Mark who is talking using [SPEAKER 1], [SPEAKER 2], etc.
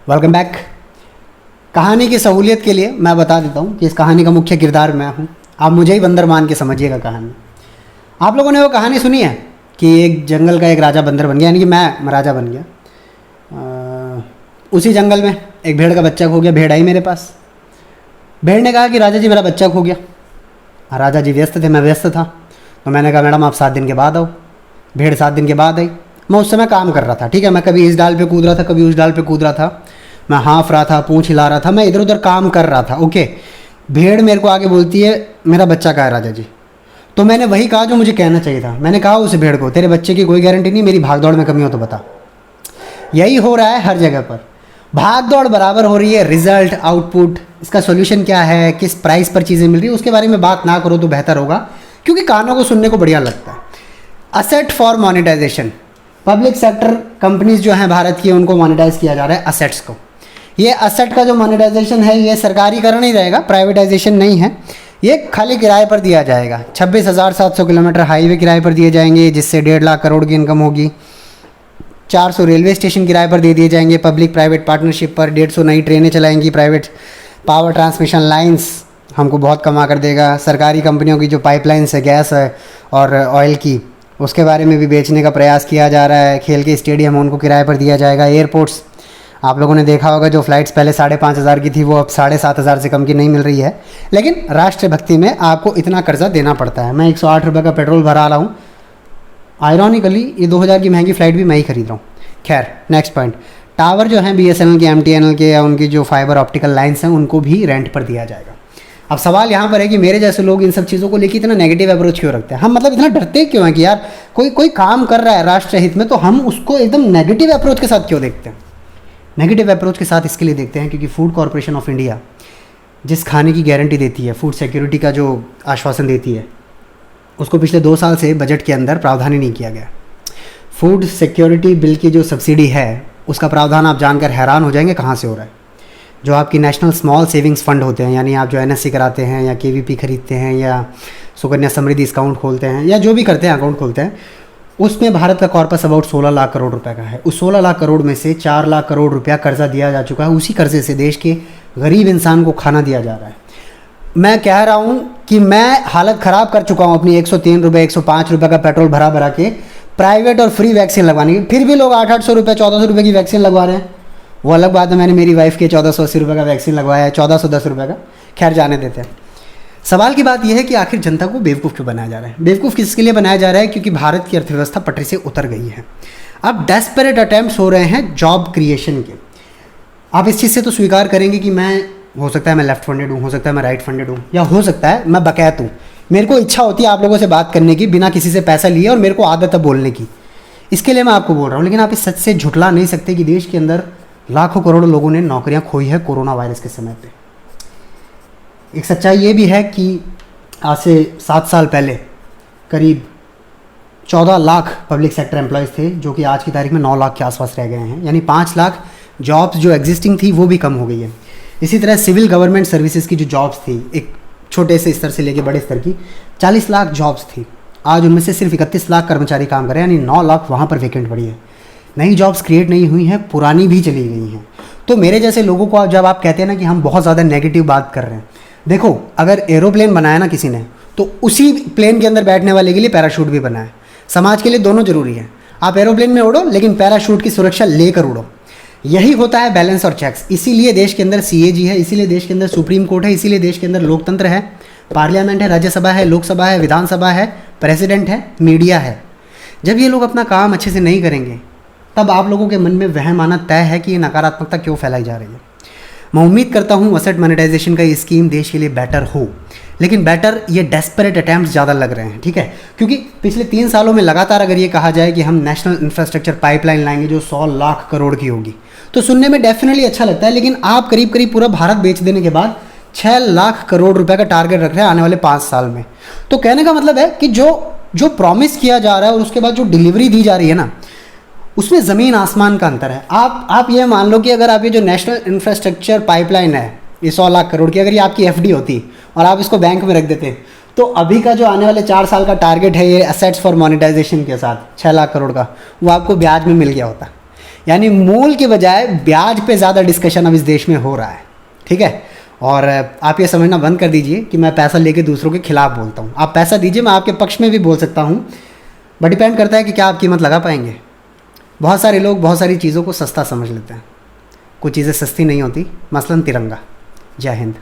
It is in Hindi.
[SPEAKER 1] Welcome back. कहानी की सहूलियत के लिए मैं बता देता हूँ कि इस कहानी का मुख्य किरदार मैं हूँ। आप मुझे ही बंदर मान के समझिएगा कहानी। आप लोगों ने वो कहानी सुनी है कि एक जंगल का एक राजा बंदर बन गया, यानी कि मैं राजा बन गया। उसी जंगल में एक भेड़ का बच्चा खो गया। भेड़ आई मेरे पास। भेड़ ने कहा कि राजा जी मेरा बच्चा खो गया। राजा जी व्यस्त थे, मैं व्यस्त था, तो मैंने कहा मैडम आप 7 दिन के बाद आओ। भेड़ 7 दिन के बाद आई। मैं उस समय काम कर रहा था, ठीक है। मैं कभी इस डाल पे कूद रहा था, कभी उस डाल पे कूद रहा था, मैं हाँफ रहा था, पूँछ हिला रहा था, मैं इधर उधर काम कर रहा था। ओके, भेड़ मेरे को आगे बोलती है मेरा बच्चा कहाँ है राजा जी। तो मैंने वही कहा जो मुझे कहना चाहिए था। मैंने कहा उस भेड़ को तेरे बच्चे की कोई गारंटी नहीं, मेरी भाग दौड़ में कमी हो तो बता। यही हो रहा है हर जगह पर, भाग दौड़ बराबर हो रही है। रिजल्ट, आउटपुट, इसका सोल्यूशन क्या है, किस प्राइस पर चीज़ें मिल रही है, उसके बारे में बात ना करो तो बेहतर होगा, क्योंकि कानों को सुनने को बढ़िया लगता है। Asset for monetisation. Public sector companies जो हैं भारत की, उनको मोनेटाइज किया जा रहा है असेट्स को। ये असेट का जो मोनेटाइजेशन है ये सरकारीकरण ही रहेगा, प्राइवेटाइजेशन नहीं है। ये खाली किराए पर दिया जाएगा। 26,700 किलोमीटर हाईवे किराए पर दिए जाएंगे, जिससे 1.5 लाख करोड़ की इनकम होगी। 400 रेलवे स्टेशन किराए पर दे दिए जाएंगे पब्लिक प्राइवेट पार्टनरशिप पर। 150 नई ट्रेनें चलाएंगी प्राइवेट। पावर ट्रांसमिशन लाइंस हमको बहुत कमा कर देगा। सरकारी कंपनियों की जो पाइपलाइंस है गैस है और ऑयल की, उसके बारे में भी बेचने का प्रयास किया जा रहा है। खेल के स्टेडियम उनको किराए पर दिया जाएगा। एयरपोर्ट्स, आप लोगों ने देखा होगा जो फ़्लाइट्स पहले 5,500 की थी वो अब 7,500 से कम की नहीं मिल रही है। लेकिन राष्ट्रभक्ति में आपको इतना कर्जा देना पड़ता है। मैं 108 रुपये का पेट्रोल भरा रहा हूँ। आयरॉनिकली ये 2,000 की महंगी फ़्लाइट भी मैं ही खरीद रहा हूँ। खैर, नेक्स्ट पॉइंट। टावर जो हैं BSNL के, MTNL के या उनकी जो फाइबर ऑप्टिकल लाइन्स हैं उनको भी रेंट पर दिया जाएगा। अब सवाल यहाँ पर है कि मेरे जैसे लोग इन सब चीज़ों को लेकर इतना नेगेटिव अप्रोच क्यों रखते हैं। हम मतलब इतना डरते क्यों हैं कि यार कोई काम कर रहा है राष्ट्र हित में तो हम उसको एकदम नेगेटिव अप्रोच के साथ क्यों देखते हैं। नेगेटिव अप्रोच के साथ इसके लिए देखते हैं क्योंकि फूड कॉरपोरेशन ऑफ इंडिया जिस खाने की गारंटी देती है, फूड सिक्योरिटी का जो आश्वासन देती है, उसको पिछले 2 साल से बजट के अंदर प्रावधान ही नहीं किया गया। फूड सिक्योरिटी बिल की जो सब्सिडी है उसका प्रावधान आप जानकर हैरान हो जाएंगे कहाँ से हो रहा है। जो आपकी नेशनल स्मॉल सेविंग्स फंड होते हैं, यानी आप जो NSC कराते हैं या KVP खरीदते हैं या सुकन्या समृद्धि अकाउंट खोलते हैं या जो भी करते हैं अकाउंट खोलते हैं, उसमें भारत का कॉर्पस अबाउट 16 लाख करोड़ रुपए का है। उस 16 लाख करोड़ में से 4 लाख करोड़ रुपया कर्जा दिया जा चुका है। उसी कर्जे से देश के गरीब इंसान को खाना दिया जा रहा है। मैं कह रहा हूँ कि मैं हालत ख़राब कर चुका हूँ अपनी 103 रुपये 105 रुपये का पेट्रोल भरा भरा के प्राइवेट और फ्री वैक्सीन लगवाने की। फिर भी लोग 800 रुपये 1400 रुपये की वैक्सीन लगवा रहे हैं। वो अलग बात है, मैंने मेरी वाइफ के 1480 रुपये का वैक्सीन लगवाया है, 1410 रुपये का। खैर, जाने देते हैं। सवाल की बात यह है कि आखिर जनता को बेवकूफ़ क्यों बनाया जा रहा है। बेवकूफ़ किसके लिए बनाया जा रहा है? क्योंकि भारत की अर्थव्यवस्था पटरी से उतर गई है। अब डेस्परेट अटैम्प्ट्स हो रहे हैं जॉब क्रिएशन के। आप इस चीज़ से तो स्वीकार करेंगे कि मैं, हो सकता है मैं लेफ्ट फंडेड हूँ, हो सकता है मैं राइट फंडेड हूँ, या हो सकता है मैं बकैत हूँ। मेरे को इच्छा होती है आप लोगों से बात करने की बिना किसी से पैसा लिए, और मेरे को आदत है बोलने की। इसके लिए मैं आपको बोल रहा हूँ। लेकिन आप इस सच से झुठला नहीं सकते कि देश के अंदर लाखों करोड़ों लोगों ने नौकरियां खोई है कोरोना वायरस के समय पे। एक सच्चाई ये भी है कि आज से 7 साल पहले करीब 14 लाख पब्लिक सेक्टर एम्प्लॉयज़ थे, जो कि आज की तारीख में 9 लाख के आसपास रह गए हैं। यानी 5 लाख जॉब्स जो एग्जिस्टिंग थी वो भी कम हो गई है। इसी तरह सिविल गवर्नमेंट सर्विसेज की जो जॉब्स थी, एक छोटे से स्तर से लेकर बड़े स्तर की 40 लाख जॉब्स थी, आज उनमें से सिर्फ 31 लाख कर्मचारी काम कर रहे हैं। यानी 9 लाख वहाँ पर वैकेंट पड़ी है। नई जॉब्स क्रिएट नहीं हुई हैं, पुरानी भी चली गई हैं। तो मेरे जैसे लोगों को जब आप कहते हैं ना कि हम बहुत ज़्यादा नेगेटिव बात कर रहे हैं, देखो अगर एरोप्लेन बनाया ना किसी ने, तो उसी प्लेन के अंदर बैठने वाले के लिए पैराशूट भी बनाया। समाज के लिए दोनों जरूरी है। आप एरोप्लेन में उड़ो लेकिन पैराशूट की सुरक्षा लेकर उड़ो। यही होता है बैलेंस और चेक्स। इसीलिए देश के अंदर CAG है, इसीलिए देश के अंदर सुप्रीम कोर्ट है, इसीलिए देश के अंदर लोकतंत्र है, पार्लियामेंट है, राज्यसभा है, लोकसभा है, विधानसभा है, प्रेसिडेंट है, मीडिया है। जब ये लोग अपना काम अच्छे से नहीं करेंगे तब आप लोगों के मन में वहम आना तय है कि ये नकारात्मकता क्यों फैलाई जा रही है। मैं उम्मीद करता हूँ असेट मोनेटाइजेशन का ये स्कीम देश के लिए बेटर हो, लेकिन बेटर ये डेस्परेट अटैम्प्ट्स ज़्यादा लग रहे हैं, ठीक है। क्योंकि पिछले 3 सालों में लगातार अगर ये कहा जाए कि हम नेशनल इंफ्रास्ट्रक्चर पाइपलाइन लाएंगे जो 100 लाख करोड़ की होगी, तो सुनने में डेफिनेटली अच्छा लगता है। लेकिन आप करीब करीब पूरा भारत बेच देने के बाद 6 लाख करोड़ रुपए का टारगेट रख रहे हैं आने वाले 5 साल में। तो कहने का मतलब है कि जो प्रॉमिस किया जा रहा है और उसके बाद जो डिलीवरी दी जा रही है ना, उसमें ज़मीन आसमान का अंतर है। आप ये मान लो कि अगर आप ये जो नेशनल इंफ्रास्ट्रक्चर पाइपलाइन है ये 100 लाख करोड़ की, अगर ये आपकी FD होती और आप इसको बैंक में रख देते, तो अभी का जो आने वाले 4 साल का टारगेट है ये असेट्स फॉर मोनेटाइजेशन के साथ 6 लाख करोड़ का, वो आपको ब्याज में मिल गया होता। यानी मूल के बजाय ब्याज पे ज़्यादा डिस्कशन अब इस देश में हो रहा है, ठीक है। और आप ये समझना बंद कर दीजिए कि मैं पैसा लेके दूसरों के खिलाफ बोलता हूँ। आप पैसा दीजिए, मैं आपके पक्ष में भी बोल सकता हूँ, बट डिपेंड करता है कि क्या आप कीमत लगा पाएंगे। बहुत सारे लोग बहुत सारी चीज़ों को सस्ता समझ लेते हैं, कुछ चीज़ें सस्ती नहीं होती, मसलन तिरंगा। जय हिंद।